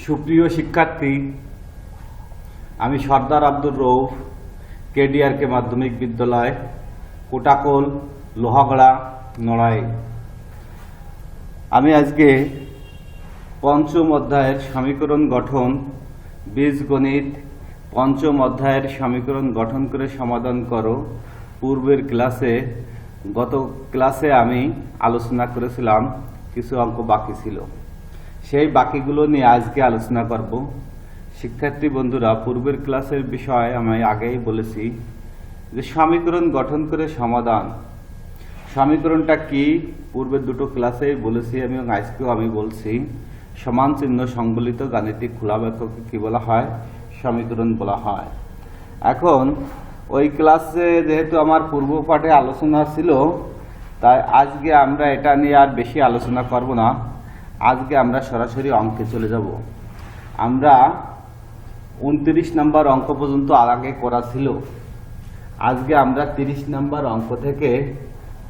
সুপ্রিয় শিক্ষার্থী, আমি সর্দার আব্দুর রৌফ, কেডিআরকে মাধ্যমিক বিদ্যালয়, কোটাকোল, লোহাগড়া, নড়াই। আমি আজকে পঞ্চম অধ্যায়ের সমীকরণ গঠন, বীজগণিত পঞ্চম অধ্যায়ের সমীকরণ গঠন করে সমাধান করো। পূর্বের গত ক্লাসে আমি আলোচনা করেছিলাম, কিছু অঙ্ক বাকি ছিল, সেই বাকিগুলো নিয়ে আজকে আলোচনা করব। শিক্ষার্থী বন্ধুরা, পূর্বের ক্লাসের বিষয় আমি আগেই বলেছি যে সমীকরণ গঠন করে সমাধান। সমীকরণটা কি পূর্বের দুটো ক্লাসেই বলেছি আমি, এবং আজকেও আমি বলছি। সমান চিহ্ন সংবলিত গাণিতিক খোলা বাক্যকে কি বলা হয়? সমীকরণ বলা হয়। এখন ওই ক্লাসে যেহেতু আমার পূর্ব পাঠে আলোচনা ছিল, তাই আজকে আমরা এটা নিয়ে আর বেশি আলোচনা করব না। আজকে আমরা সরাসরি অঙ্কে চলে যাব। আমরা 29 নম্বর অঙ্ক পর্যন্ত আগে করা ছিল। আজকে আমরা 30 নম্বর অঙ্ক থেকে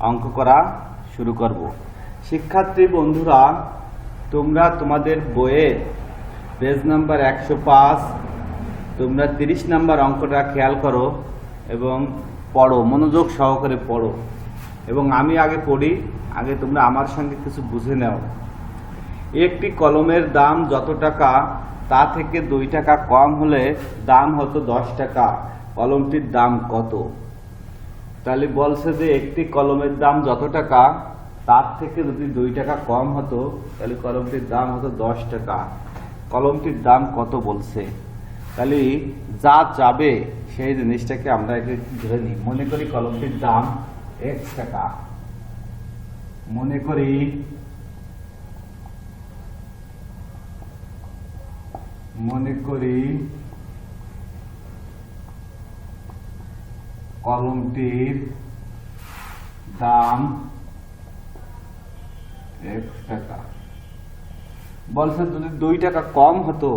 অঙ্ক করা শুরু করব। শিক্ষার্থী বন্ধুরা, তোমরা তোমাদের বইয়ে পেজ নাম্বার 105 তোমরা 30 নম্বর অঙ্কটা খেয়াল করো এবং পড়ো, মনোযোগ সহকারে পড়ো। এবং আমি আগে পড়ি, আগে তোমরা আমার সঙ্গে কিছু বুঝে নাও। একটি কলমের দাম যত টাকা তা থেকে 2 টাকা কম হলে দাম হতো 10 টাকা। কলমটির দাম কত? তাহলে বলছে যে একটি কলমের দাম যত টাকা তার থেকে যদি 2 টাকা কম হতো তাহলে কলমটির দাম হতো 10 টাকা। কলমটির দাম কত বলছে? তাহলে যা যাবে সেই জিনিসটাকে আমরা ধরে নিই। মনে করি কলমটির দাম x টাকা। মনে করি কলমটির দাম x টাকা। বলছে যদি 2 টাকা কম হতো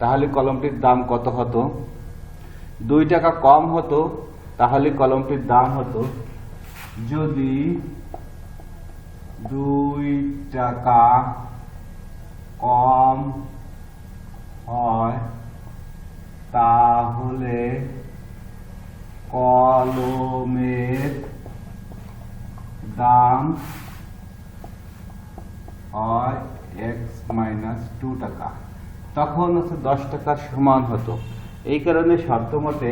তাহলে কলমটির দাম কত হতো? 2 টাকা কম হতো তাহলে কলমটির দাম হতো, যদি 2 টাকা কম হয় তাহলে কলমের দাম হয় x-2 টাকা। তখন হচ্ছে 10 টাকার সমান হতো। এই কারণে শর্ত মতে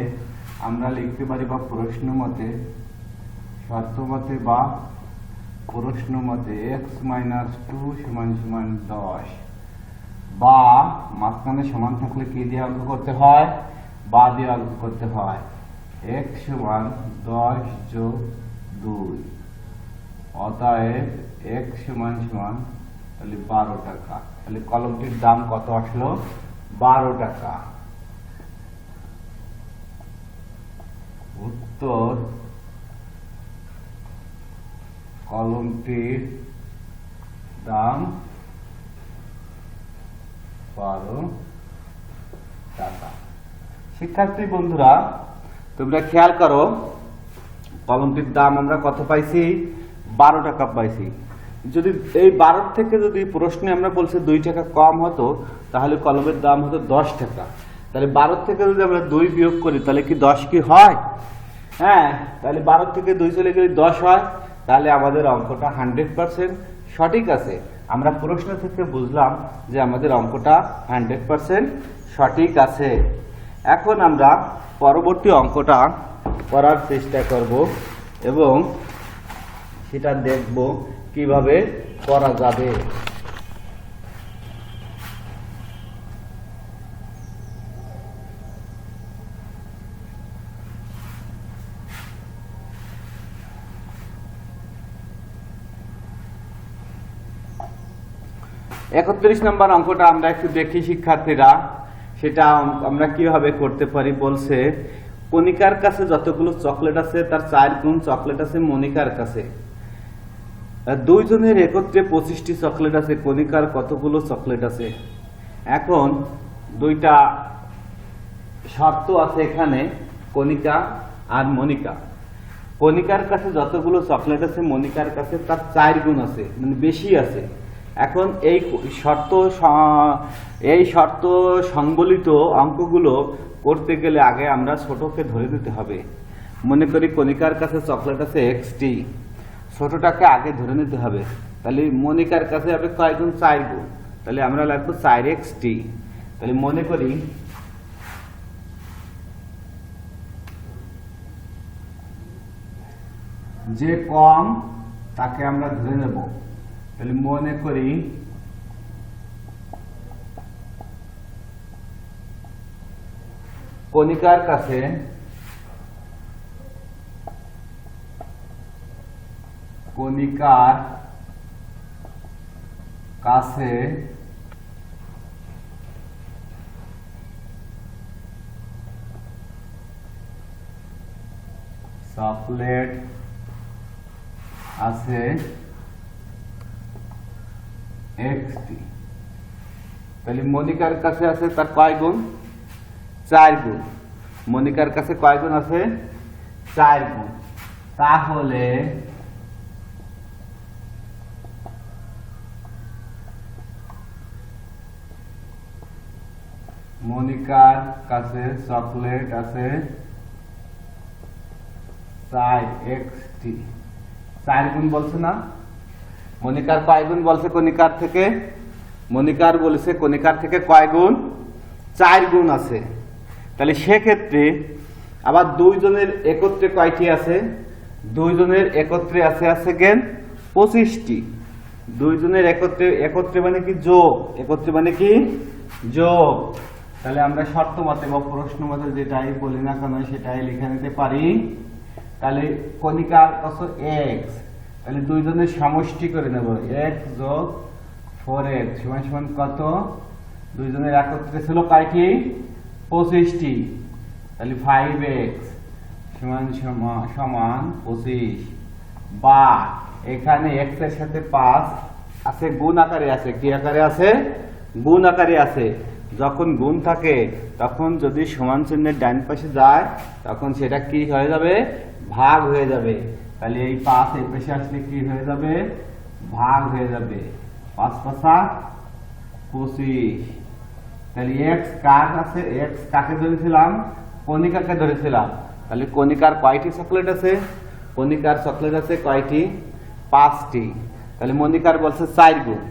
আমরা লিখতে পারি, বা প্রশ্ন মতে x-2 = 10, বা মাঝখানে সমান থাকলে কি দিয়ে অঙ্ক করতে হয়? বা দিয়ে অঙ্ক করতে হয়। x = 10 + 2, অতএব x তাহলে 12 টাকা। তাহলে কলমটির দাম কত আসলো? 12 টাকা। উত্তর, কলমটির দাম 12 টাকা। শিক্ষার্থী বন্ধুরা, তোমরা খেয়াল করো, কলমটির দাম আমরা কত পাইছি? 12 টাকা পাইছি। যদি এই 12 থেকে যদি প্রশ্নে আমরা বলছি 2 টাকা কম হতো তাহলে কলমের দাম হতো 10 টাকা। তাহলে 12 থেকে যদি আমরা 2 বিয়োগ করি তাহলে কি 10 কি হয়? হ্যাঁ, তাহলে 12 থেকে 2 চলে গেলে 10 হয়। তাহলে আমাদের অঙ্কটা 100% সঠিক আছে। আমরা প্রশ্ন থেকে বুঝলাম যে আমাদের অঙ্কটা 100% সঠিক আছে। এখন আমরা পরবর্তী অঙ্কটা করার চেষ্টা করব এবং সেটা দেখব কিভাবে করা যাবে। একত্রিশ নম্বর অঙ্কটা আমরা একটু দেখি শিক্ষার্থীরা, সেটা আমরা কিভাবে করতে পারি। বলছে কণিকার কাছে যতগুলো চকলেট আছে তার 4 গুণ চকলেট আছে মনিকার কাছে। দুইজনের একত্রে 25টি চকলেট আছে। কণিকার কতগুলো চকলেট আছে? এখন দুইটা শর্ত আছে এখানে, কণিকা আর মনিকা। কণিকার কাছে যতগুলো চকলেট আছে মনিকার কাছে তার 4 গুণ আছে, মানে বেশি আছে। এখন এই শর্ত সংবলিত অঙ্কগুলো করতে গেলে আগে আমরা ছোটকে ধরে দিতে হবে। মনে করি কণিকার কাছে চকলেট আছে এক্সটি, ছোটটাকে আগে ধরে নিতে হবে। তাহলে মনিকার কাছে হবে কয় গুণ? 4 গুণ। তাহলে আমরা লাগবো 4xt। তাহলে মনে করি যে কম তাকে আমরা ধরে নেব। তাহলে মনে করি কণিকার কাছে চকলেট আছে এক্সটি। তাহলে মনিকার কাছে আছে তার কয় গুণ? 4 গুণ। মনিকার কাছে কয় গুণ আছে? 4 গুণ। তাহলে মনিকার কাছে চকলেট আছে 4xt। 4 গুণ বলছে না? মনিকার কয় গুণ বলছে কণিকার থেকে? মনিকার বলেছে কণিকার থেকে কয় গুণ? 4 গুণ আছে। তাহলে সেক্ষেত্রে আবার দুইজনের একত্রে কয়টি আছে? দুইজনের একত্রে আছে গেন 25টি। দুইজনের একত্রে মানে কি? যোগ। একত্রে মানে কি? যোগ। তাহলে আমরা শর্ত মতে বা প্রশ্ন মতে যেটাই বলি না কেন সেটাই লিখে নিতে পারি। তাহলে কণিকার কত? x। তাহলে দুইজনের সমষ্টি করে নেব। x যোগ 4x সমান কত? দুইজনের একত্রে ছিল কয়টি? 25টি। তাহলে 5x সমান 25। বা এখানে x এর সাথে 5 আছে, গুণ আকারে আছে। কি আকারে আছে? গুণ আকারে আছে। যখন গুণ থাকে তখন যদি সমান চিহ্নের ডান পাশে যায় তখন সেটা কি হয়ে যাবে? ভাগ হয়ে যাবে। তাহলে এই 5 এই পাশে আসলে কি হয়ে যাবে? ভাগ হয়ে যাবে। 5 5 25। তাহলে x কার আছে? x কাকে ধরেছিলাম? কণিকাকে ধরেছিলাম। তাহলে কণিকার কয়টি চকলেট আছে? কণিকার চকলেট আছে কয়টি? 5টি। তাহলে মনিকার বলছে 4 গুণ।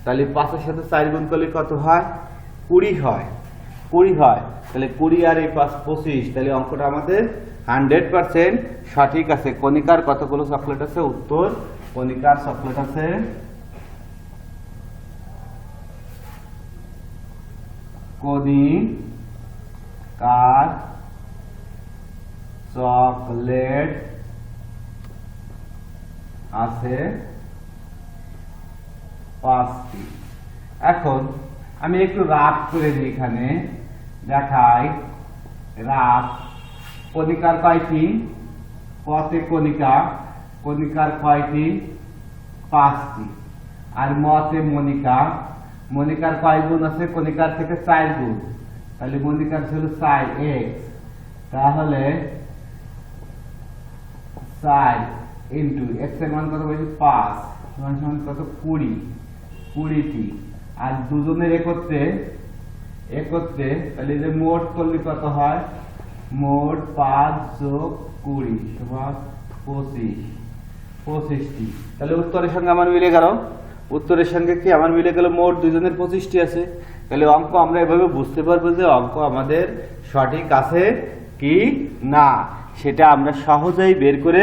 তাহলে 5 এর সাথে 4 গুণ করলে কত হয়? 20 হয়। 20 হয়। তাহলে 20 আর এই 5 25। তাহলে অঙ্কটা আমাদের 100% সঠিক আছে। কণিকার কতগুলো চকলেট আছে? উত্তর, কণিকার চকলেট আছে কণিকার চকলেট আছে 5টি। এখন আমি একটু রাফ করে দিই, এখানে দেখাই রাফ। কণিকার কয়টি? কতে কণিকা, কণিকার কয়টি? 5টি। আর মতে মনিকা, মনিকার কয় গুণ আছে? কণিকার থেকে 4 গুণ। তাহলে মনিকার ছিল 4x। তাহলে 4 ইন্টু x এর মান কত বলছি? 5 সমান কত? 20টি। আর দুজনের একত্রে তাহলে যে মোট করলে কত হয়? মোট 5 যোগ 20 সমান 25টি। তাহলে উত্তরের সঙ্গে আমার মিলে গেল। উত্তরের সঙ্গে কি আমার মিলে গেল? মোট দুজনের 25টি আছে। তাহলে অঙ্ক আমরা এভাবে বুঝতে পারবো যে অঙ্ক আমাদের সঠিক আছে কি না, সেটা আমরা সহজেই বের করে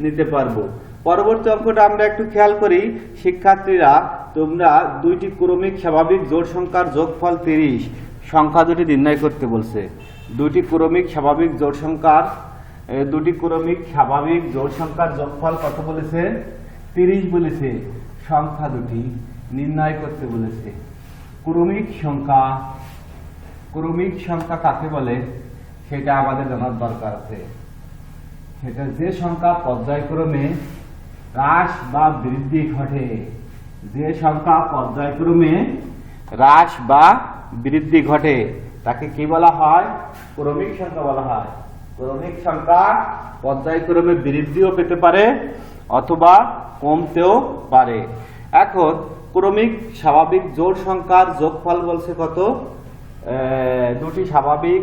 নিতে পারবো। পরবর্তী অঙ্কটা আমরা একটু খেয়াল করি। শিক্ষার্থীরা, তোমরা দুইটি ক্রমিক স্বাভাবিক জোড় সংখ্যার যোগফল 30 সংখ্যা দুটি নির্ণয় করতে বলছে। দুটি ক্রমিক স্বাভাবিক জোড় সংখ্যার যোগফল কত বলেছে? 30 বলেছে। সংখ্যা দুটি নির্ণয় করতে বলেছে। ক্রমিক সংখ্যা কাকে বলে সেটা আমাদের জানার দরকার আছে। সেটা যে সংখ্যা পর্যায়ক্রমে হ্রাস বা বৃদ্ধি ঘটে। যে সংখ্যা পর্যায়ক্রমে হ্রাস বা বৃদ্ধি ঘটে তাকে কি বলা হয়? ক্রমিক সংখ্যা বলা হয়। ক্রমিক সংখ্যা পর্যায়ক্রমে বৃদ্ধিও পেতে পারে অথবা কমতেও পারে। এখন ক্রমিক স্বাভাবিক জোড় সংখ্যার যোগফল বলছে কত? দুটি স্বাভাবিক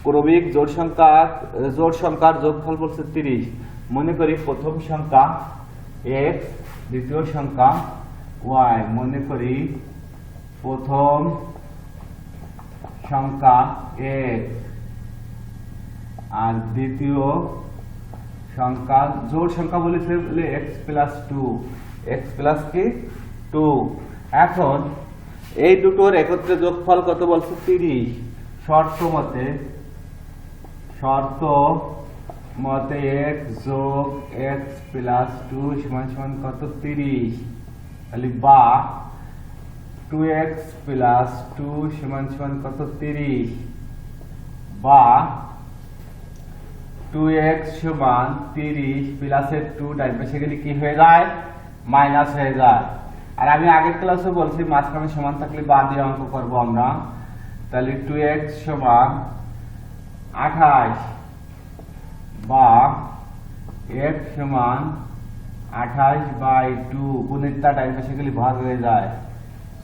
ক্রমিক জোড় সংখ্যার যোগফল বলছে 30। মনে করি প্রথম সংখ্যা x, দ্বিতীয় সংখ্যা y। মনে করি প্রথম সংখ্যা x আর দ্বিতীয় সংখ্যা জোড় সংখ্যা বলেছে বলে x প্লাস 2, x প্লাস কি 2। এখন এই দুটোর একত্রে যোগফল কত বলছে? 30। শর্ত মতে x যোগ x প্লাস 2 সমান সমান কত? 30। তাহলে বা 2x প্লাস 2 সমান সমান কত? 30। বা 2x সমান 30 প্লাসের 2 ডান পাশে গেলে কি হয়ে যায়? মাইনাস হয়ে যায়। আর আমি আগের ক্লাসে বলছি মাঝখানে সমান থাকলে বাদ দিয়ে অঙ্ক করব আমরা। তাহলে 2x সমান 28 বা x সমান 28/2 গুণিতটা ডান পাশে গেলে ভাগ হয়ে যায়।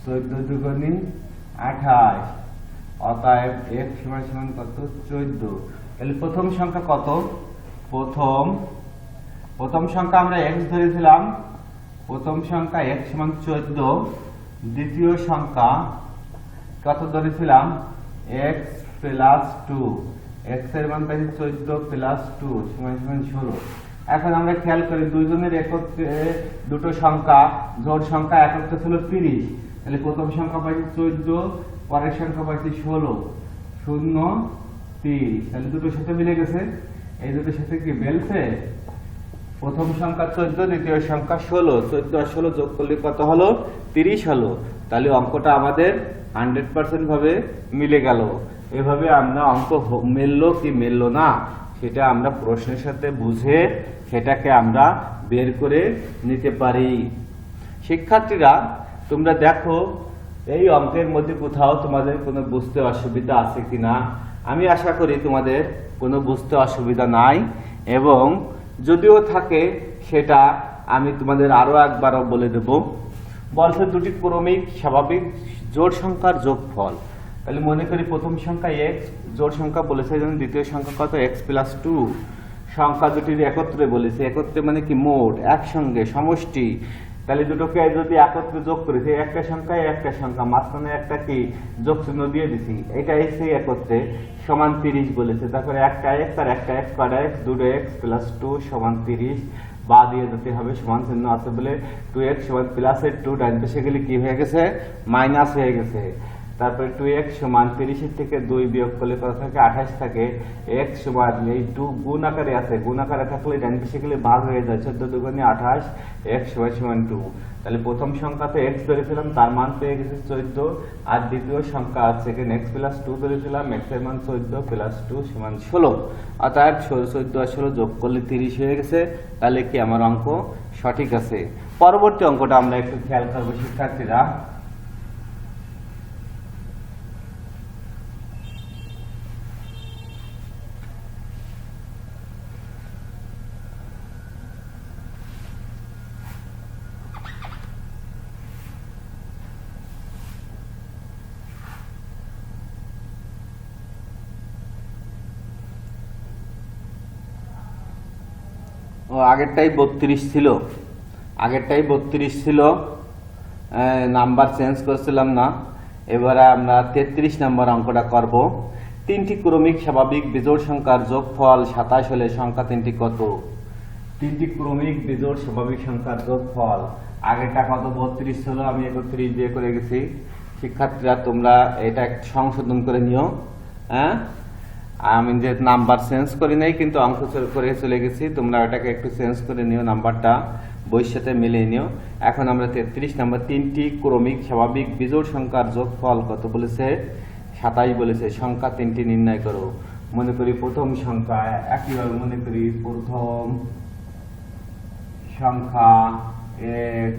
14 দুগুণে 28, অতএব x সমান সমান কত? 14। তাহলে প্রথম সংখ্যা কত? প্রথম সংখ্যা আমরা x ধরেছিলাম, প্রথম সংখ্যা x সমান 14। দ্বিতীয় সংখ্যা কত ধরেছিলাম? x প্লাস 2, x এর মান পাইছি 14 প্লাস 2 সমান সমান 16। এখন আমরা খেয়াল করি দুইজনের একত্রে দুটো সংখ্যা জোড় সংখ্যা একত্রে ছিল 30। তাহলে প্রথম সংখ্যা পাইছি 14, পরের সংখ্যা পাইছি 16, 0 30। তাহলে দুটোর সাথে মিলে গেছে। এই দুটোর সাথে কি মিলছে? প্রথম সংখ্যা 14, দ্বিতীয় সংখ্যা 16, 14 আর 16 যোগ করলে কত হলো? 30 হলো। তাহলে অঙ্কটা আমাদের 100% ভাবে মিলে গেল। এভাবে আমরা অঙ্ক মিললো কি মিললো না সেটা আমরা প্রশ্নের সাথে বুঝে সেটাকে আমরা বের করে নিতে পারি। শিক্ষার্থীরা, তোমরা দেখো এই অঙ্কের মধ্যে কোথাও তোমাদের কোনো বুঝতে অসুবিধা আছে কিনা। আমি আশা করি তোমাদের কোনো বুঝতে অসুবিধা নাই, এবং যদিও থাকে সেটা আমি তোমাদের আরো একবারও বলে দেব। বলছে দুটি ক্রমিক স্বাভাবিক জোড় সংখ্যার যোগফল। তাহলে মনে করি প্রথম সংখ্যা x, জোড় সংখ্যা বলেছে, দ্বিতীয় সংখ্যা কত? x plus 2। সংখ্যা দুটির একত্রে বলেছে, একত্রে মানে কি মোট, একসঙ্গে, সমষ্টি। তাহলে দুটোকে যদি একত্রে যোগ করেছি, একটা সংখ্যা মাঝখানে একটা কি যোগ চিহ্ন দিয়ে দিছি, এটাই সেই একত্রে সমান 30 বলেছে। তারপরে একটা x আর একটা x কয়টা x? 2x প্লাস 2 সমান 30। বা দিয়ে দিতে হবে, সমান চিহ্ন আছে বলে 2x সমান প্লাসের 2 ডান পাশে গেলে কি হয়ে গেছে? মাইনাস হয়ে গেছে। তারপরে 2x সমান 30 থেকে 2 বিয়োগ করলে কত থাকে? 28 থাকে। x সমান এই 2 গুণ আকারে আছে, গুণ আকারে থাকলে ডান পাশে গেলে ভাগ হয়ে যায়, 14 দুগুণে 28, x সমান 2। তাহলে প্রথম সংখ্যাতে x ধরেছিলাম, তার মান পেয়ে গেছে 14। আর দ্বিতীয় সংখ্যা সেকেন্ড x প্লাস 2 ধরেছিলাম, x এর মান 14 প্লাস 2 সমান 16। অর্থাৎ 14 আর 16 যোগ করলে 30 হয়ে গেছে। তাহলে কি আমার অঙ্ক সঠিক আছে? পরবর্তী অঙ্কটা আমরা একটু খেয়াল করবো শিক্ষার্থীরা। আগেরটাই 32 ছিল, নাম্বার চেঞ্জ করছিলাম না। এবারে আমরা 33 নম্বর অঙ্কটা করব। তিনটি ক্রমিক স্বাভাবিক বিজোড় সংখ্যার যোগফল 27 হলে সংখ্যা তিনটি কত? তিনটি ক্রমিক বিজোড় স্বাভাবিক সংখ্যার যোগফল। আগেরটা কত? 32 ছিল, আমি 31 দিয়ে করে গেছি। শিক্ষার্থীরা তোমরা এটা একটু সংশোধন করে নিও। হ্যাঁ, আমি যে নাম্বার চেঞ্জ করি নাই, কিন্তু অঙ্ক করে চলে গেছি, তোমরা এটাকে একটু চেঞ্জ করে নিও, নাম্বারটা বইয়ের সাথে মিলিয়ে নিও। এখন আমরা 33 নম্বর, তিনটি ক্রমিক স্বাভাবিক বিজোড় সংখ্যার যোগফল কত বলেছে? 27 বলেছে। সংখ্যা তিনটি নির্ণয় করো। মনে করি প্রথম সংখ্যা, একইভাবে মনে করি প্রথম সংখ্যা x,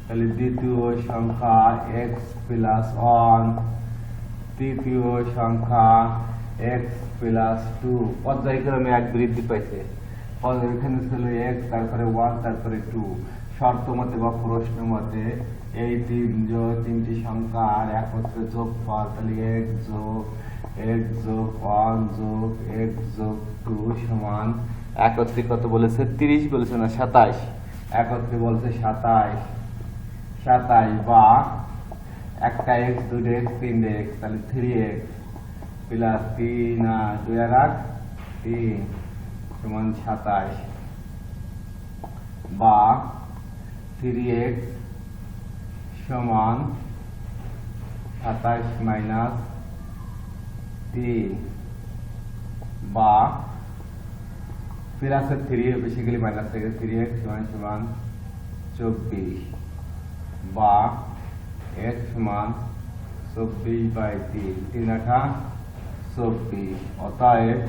তাহলে দ্বিতীয় সংখ্যা x প্লাস 1, তৃতীয় সংখ্যা x প্লাস 2। পর্যায়ক্রমে এক বৃদ্ধি পাইছে। এখানে ছিল x, তারপরে 1, তারপরে 2। শর্ত মতে বা প্রশ্ন মতে এই তিনটি সংখ্যার একত্রে যোগফল, তাহলে x যোগ 1 যোগ x যোগ 2 সমান একত্রে কত বলেছে? 30 বলেছে না 27, একত্রে বলছে 27 বা একটা x, দুটো x, তিনটে x, তাহলে 3x প্লাস 3 2 আর 3 সমান 27 বা 3x সমান 27 মাইনাস 3 বা প্লাসের 3 বেসিক্যালি মাইনাস থেকে 3x সমান 24 বা x সমান 24/3 3 8 24, অতএব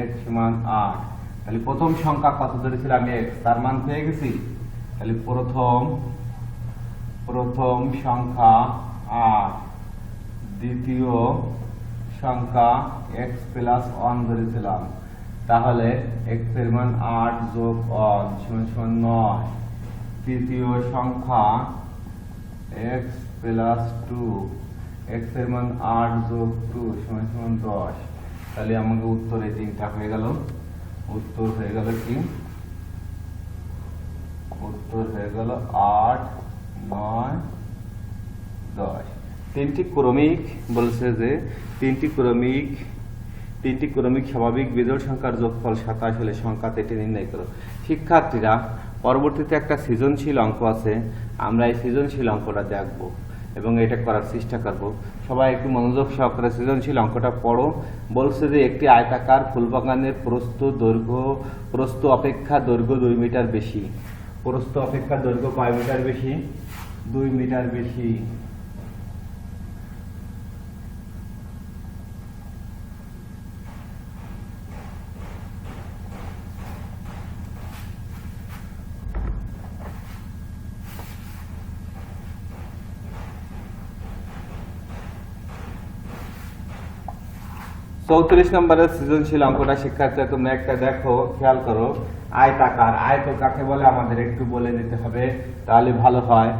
x সমান 8। তাহলে প্রথম সংখ্যা কত ধরেছিলাম? x, তার মান পেয়ে গেছি। তাহলে প্রথম সংখ্যা 8, দ্বিতীয় সংখ্যা x প্লাস 1 ধরেছিলাম, তাহলে x এর মান 8 যোগ 1 সমান 9। তৃতীয় সংখ্যা x প্লাস 2, x এর মান 8 যোগ 2 সমান 10। তাহলে আমাকে উত্তর এই তিনটা হয়ে গেল। উত্তর হয়ে গেল কি? উত্তর হয়ে গেল 8 9 10। তিনটি ক্রমিক বলছে যে তিনটি ক্রমিক স্বাভাবিক বিজোড় সংখ্যার যোগফল 27 হলে সংখ্যা এটি নির্ণয় করো। শিক্ষার্থীরা, পরবর্তীতে একটা সৃজনশীল অঙ্ক আছে, আমরা এই সৃজনশীল অঙ্কটা দেখব এবং এটা করার চেষ্টা করব। সবাই একটু মনোযোগ সহকারে সৃজনশীল অঙ্কটা পড়ো। বলছে যে একটি আয়তাকার ফুলবাগানের প্রস্থ অপেক্ষা দৈর্ঘ্য 2 মিটার বেশি। প্রস্থ অপেক্ষা দৈর্ঘ্য কয় মিটার বেশি? 2 মিটার বেশি। চৌত্রিশ নম্বরের সৃজনশীল অঙ্কটা শিক্ষার্থীরা তোমরা একটা দেখো, খেয়াল করো। আয়তাকার, আয়ত কাকে বলে আমাদের একটু বলে নিতে হবে, তাহলে ভালো হয়।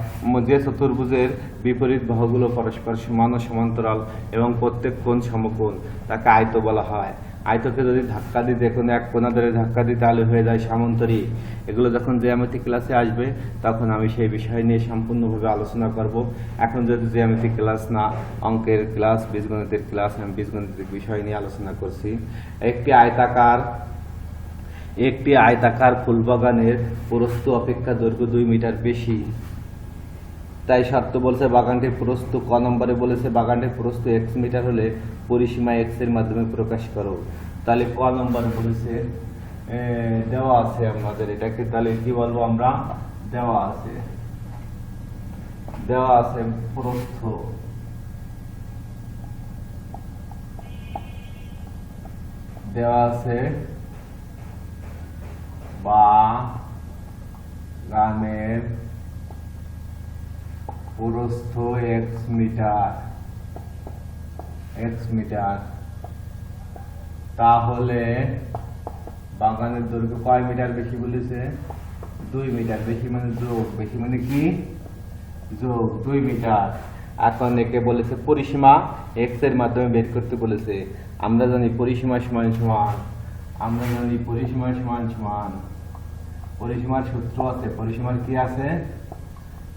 যে চতুর্ভুজের বিপরীত বাহুগুলো পরস্পর সমান ও সমান্তরাল এবং প্রত্যেক কোণ সমকোণ, তাকে আয়ত বলা হয়। আয়তকে যদি ধাক্কা দিই, দেখুন এক কোণা ধরে ধাক্কা দিই, তাহলে হয়ে যায় সামান্তরিক। এগুলো যখন জ্যামিতি ক্লাসে আসবে তখন আমি সেই বিষয় নিয়ে সম্পূর্ণভাবে আলোচনা করব। এখন যদি জ্যামিতি ক্লাস না, অঙ্কের ক্লাস, বীজগণিতের ক্লাস, আমি বীজগণিতের বিষয় নিয়ে আলোচনা করছি। একটি আয়তাকার ফুলবাগানের প্রস্থ অপেক্ষা দৈর্ঘ্য 2 মিটার বেশি। তাই শর্ত বলছে বাগানটির প্রস্থ ক নম্বরে বলেছে বাগানটির প্রস্থ x মিটার হলে পরিসীমা x এর মাধ্যমে প্রকাশ করো। তাহলে ক নম্বরে বলেছে দেওয়া আছে আমাদের, এটাকে তাহলে কি বলবো আমরা? দেওয়া আছে প্রস্থ, দেওয়া আছে বাগানের প্রস্থ x মিটার, তাহলে বাগানের দৈর্ঘ্য কয় মিটার বেশি বলেছে? 2 মিটার বেশি, মানে যোগ, বেশি মানে কি? যোগ 2 মিটার। এখন একে বলেছে পরিসীমা x এর মাধ্যমে বের করতে বলেছে। আমরা জানি পরিসীমা সমান পরিসীমার সূত্র আছে। পরিসীমার কি আছে?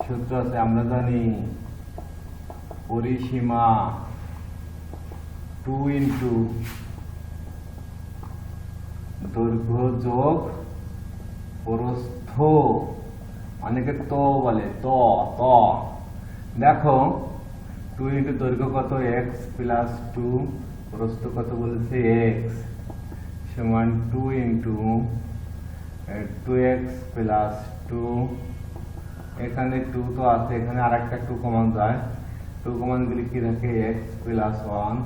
সূত্র আছে। আমরা জানি পরিসীমা 2 ইন্টু দৈর্ঘ্য যোগ প্রস্থ, অনেকে তো বলে দেখো 2 ইন্টু দৈর্ঘ্য কত? x প্লাস 2, প্রস্থ কত বলেছে? x সমান 2 ইন্টু 2x প্লাস 2, এখানে 2 তো আছে, এখানে আর একটা 2 কমন যায়, 2 কমন গেলে কি থাকে? x প্লাস 1,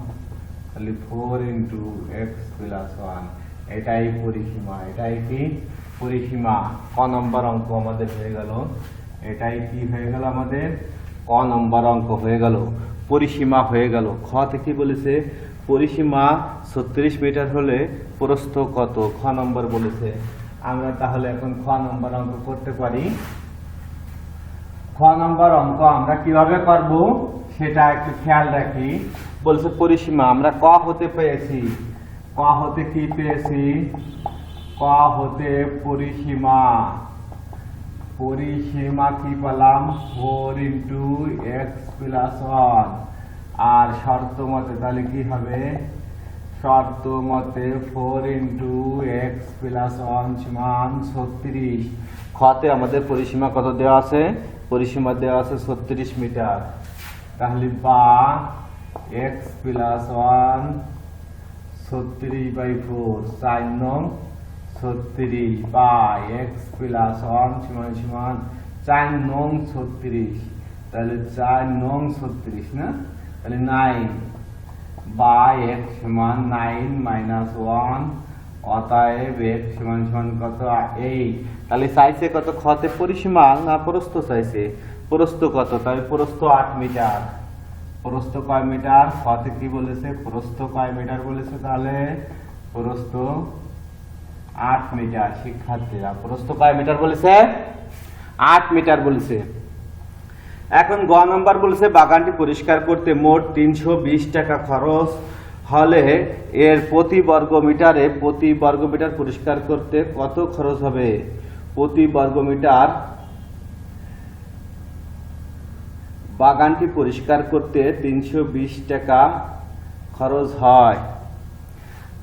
তাহলে 4 ইন্টু x প্লাস 1। এটাই পরিসীমা। এটাই কি? পরিসীমা। ক নম্বর অঙ্ক আমাদের হয়ে গেল। এটাই কি হয়ে গেল আমাদের? ক নম্বর অঙ্ক হয়ে গেল, পরিসীমা হয়ে গেল। খ থেকে বলেছে পরিসীমা 36 মিটার হলে প্রস্থ কত? খ নম্বর বলেছে। আমরা তাহলে এখন খ নম্বর অঙ্ক করতে পারি। খ খ নম্বর অঙ্ক আমরা কিভাবে করব সেটা একটু খেয়াল রাখি। বলছে পরিসীমা আমরা ক হতে পেয়েছি, ক হতে কি পেয়েছি, ক হতে পরিসীমা, পরিসীমা কি পেলাম 4 × x + 1 আর শর্ত মতে তাহলে কি হবে, শর্ত মতে 4 × x + 1 সমান 36। খতে আমাদের পরিসীমা কত দেওয়া আছে, পরিসীমা দেওয়া আছে 36 মিটার। তাহলে বা x + 1 36/4 4 নং 36 বা x + 1 সমান 4 নং 36, তাহলে 4 নং 36 না, তাহলে 9 বা x সমান 9 - 1 অতএব x সমান কত 8। তাহলে চাইছে কত, খতে পরিসীমা না প্রস্থ চাইছে, প্রস্থ কত, তাহলে প্রস্থ 8 মিটার। প্রস্থ কয় মিটার, খতে কি বলেছে প্রস্থ কয় মিটার বলেছে, তাহলে প্রস্থ 8 মিটার। শিক্ষার্থীরা প্রস্থ কয় মিটার বলেছে, 8 মিটার বলেছে। এখন গ নম্বর বলেছে বাগানটি পরিষ্কার করতে মোট 320 টাকা খরচ হলে এর প্রতি বর্গ মিটার পরিষ্কার করতে কত খরচ হবে। প্রতি বর্গ মিটার বাগানটি পরিষ্কার করতে 320 টাকা খরচ হয়,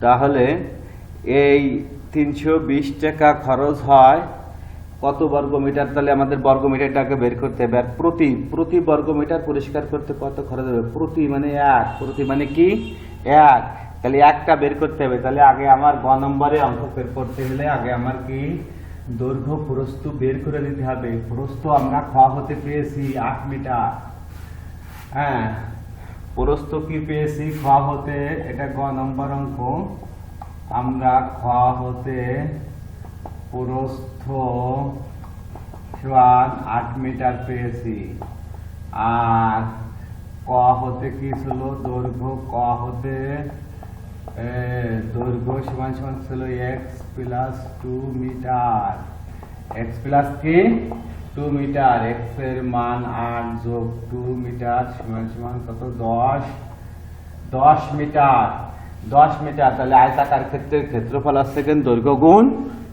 তাহলে এই 320 টাকা খরচ হয় কত বর্গ মিটার, তাহলে আমাদের বর্গ মিটারটাকে বের করতে হবে। আর প্রতি বর্গ মিটার পরিষ্কার করতে কত খরচ হবে, প্রতি মানে 1, প্রতি মানে কি 1, তাহলে 1টা বের করতে হবে। তাহলে আগে আমার গ নম্বরে অঙ্ক বের করতে হলে আগে আমার কি দৈর্ঘ্য প্রস্থ বের করে নিতে হবে। প্রস্থ আমরা খ হতে পেয়েছি 8 মিটার, হ্যাঁ প্রস্থ কি পেয়েছি খ হতে, এটা গ নম্বর অঙ্ক। আমরা খ হতে প্রস্থ সমান 8 মিটার পেয়েছি, আর ক হতে কি ছিল দৈর্ঘ্য, ক হতে দৈর্ঘ্য সমান ছিল x + 2 মিটার, x প্লাস কি 2 মিটার, x এর মান 8 যোগ 2 মিটার সমান কত 10 মিটার। 10 মিটার, তাহলে আয়তাকার ক্ষেত্রের ক্ষেত্রফল আসছে কেন দৈর্ঘ্য গুণ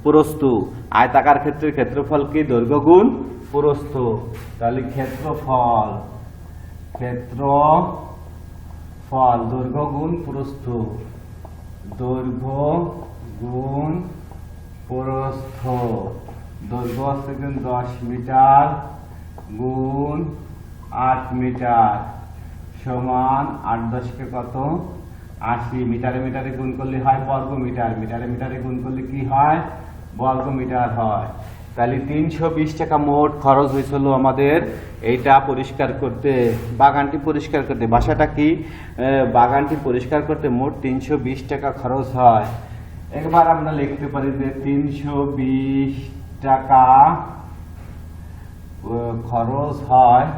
প্রস্থ, আয়তাকার ক্ষেত্রের ক্ষেত্রফল কি দৈর্ঘ্য গুণ প্রস্থ, তাহলে ক্ষেত্রফল দৈর্ঘ্য গুণ প্রস্থ, দৈর্ঘ্য গুণ প্রস্থ, দৈর্ঘ্য আসছে কেন 10 মিটার গুণ 8 মিটার সমান 8 10 কত 80। মিটারে মিটারে গুণ করলে হয় বর্গ মিটার, মিটারে মিটারে গুণ করলে কি হয় বর্গ মিটার হয়। তাহলে 320 টাকা মোট খরচ হয়েছিল আমাদের এইটা পরিষ্কার করতে, বাগানটি পরিষ্কার করতে। ভাষাটা কি, বাগানটি পরিষ্কার করতে মোট 320 টাকা খরচ হয়। একবার আমরা লিখতে পারি যে 320 টাকা খরচ হয়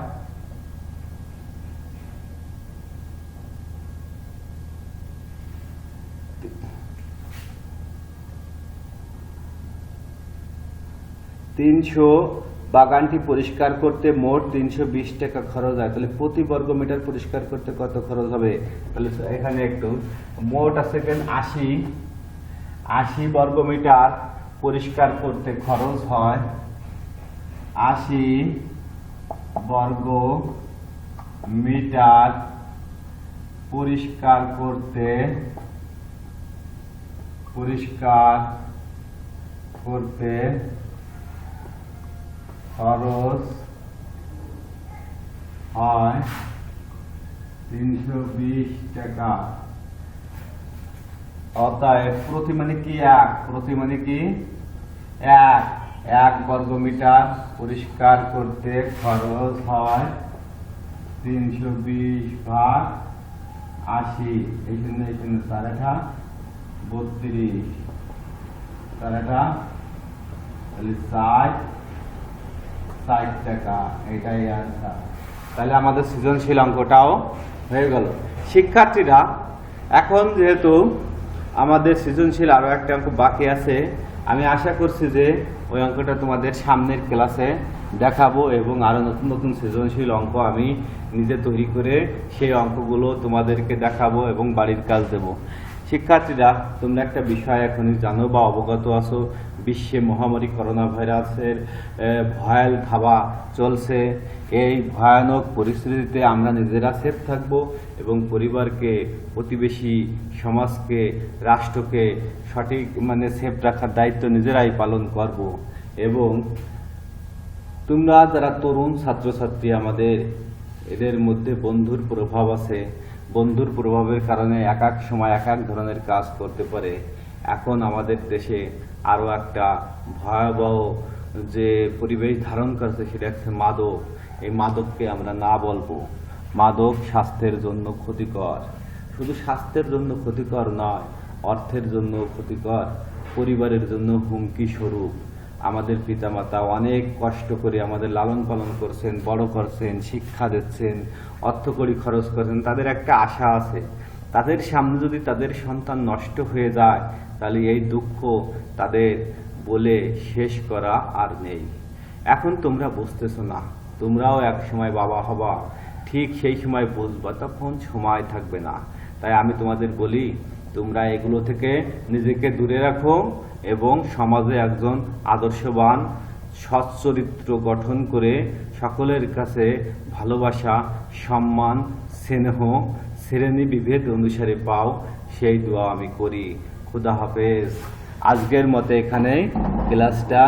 বাগানটি পরিষ্কার করতে মোট 320 টাকা খরচ হয়। তাহলে প্রতি বর্গ মিটার পরিষ্কার করতে কত খরচ হবে, তাহলে এখানে একটু মোট আছে কেন 80 বর্গ মিটার পরিষ্কার করতে খরচ হয় 80 বর্গ মিটার পরিষ্কার করতে খরচ হয় 320 টাকা। অতএব প্রতি মানে কি 1, প্রতি মানে কি 1 বর্গ মিটার পরিষ্কার করতে খরচ হয় 320 ভাগ 80। এই জন্য 4 32 তাহলে 60 টাকা, এটাই আনসার। তাহলে আমাদের সৃজনশীল অঙ্কটাও হয়ে গেল। শিক্ষার্থীরা এখন যেহেতু আমাদের সৃজনশীল আরো একটা অঙ্ক বাকি আছে, আমি আশা করছি যে ওই অঙ্কটা তোমাদের সামনের ক্লাসে দেখাবো এবং আরও নতুন নতুন সৃজনশীল অঙ্ক আমি নিজে তৈরি করে সেই অঙ্কগুলো তোমাদেরকে দেখাবো এবং বাড়ির কাজ দেব। শিক্ষার্থীরা, তোমরা একটা বিষয় এখনই জানো বা অবগত আছো, বিশ্বে মহামারী করোনা ভাইরাসের ভয়াল ধাবা চলছে। এই ভয়ানক পরিস্থিতিতে আমরা নিজেরা সেফ থাকব এবং পরিবারকে, প্রতিবেশী সমাজকে, রাষ্ট্রকে সঠিক সেফ রাখার দায়িত্ব নিজেরাই পালন করব। এবং তোমরা যারা তরুণ ছাত্রছাত্রী, আমাদের এদের মধ্যে বন্ধুর প্রভাব আছে। বন্ধুর প্রভাবের কারণে এক এক সময় এক এক ধরনের কাজ করতে পারে। এখন আমাদের দেশে আরও একটা ভয়াবহ যে পরিবেশ ধারণ করছে সেটা হচ্ছে মাদক। এই মাদককে আমরা না বলবো। মাদক স্বাস্থ্যের জন্য ক্ষতিকর। শুধু স্বাস্থ্যের জন্য ক্ষতিকর নয়, অর্থের জন্য ক্ষতিকর, পরিবারের জন্য হুমকি স্বরূপ। আমাদের পিতামাতা অনেক কষ্ট করে আমাদের লালন পালন করছেন, বড় করছেন, শিক্ষা দিচ্ছেন, অর্থকড়ি খরচ করছেন। তাদের একটা আশা আছে, তাদের সামনে যদি তাদের সন্তান নষ্ট হয়ে যায় তাহলে এই দুঃখ তাদের বলে শেষ করা আর নেই। এখন তোমরা বুঝতেছো না, তোমরাও এক সময় বাবা হবা, ঠিক সেই সময় বুঝবা, তখন সময় থাকবে না। তাই আমি তোমাদের বলি, তোমরা এগুলো থেকে নিজেকে দূরে রাখো এবং সমাজে একজন আদর্শবান সৎ চরিত্র গঠন করে সকলের কাছে ভালোবাসা, সম্মান, স্নেহ, শ্রেণী বিভেদ অনুসারে পাও, সেই দোয়া আমি করি। খুদা হাফেজ। আজকের মতো এখানে ক্লাসটা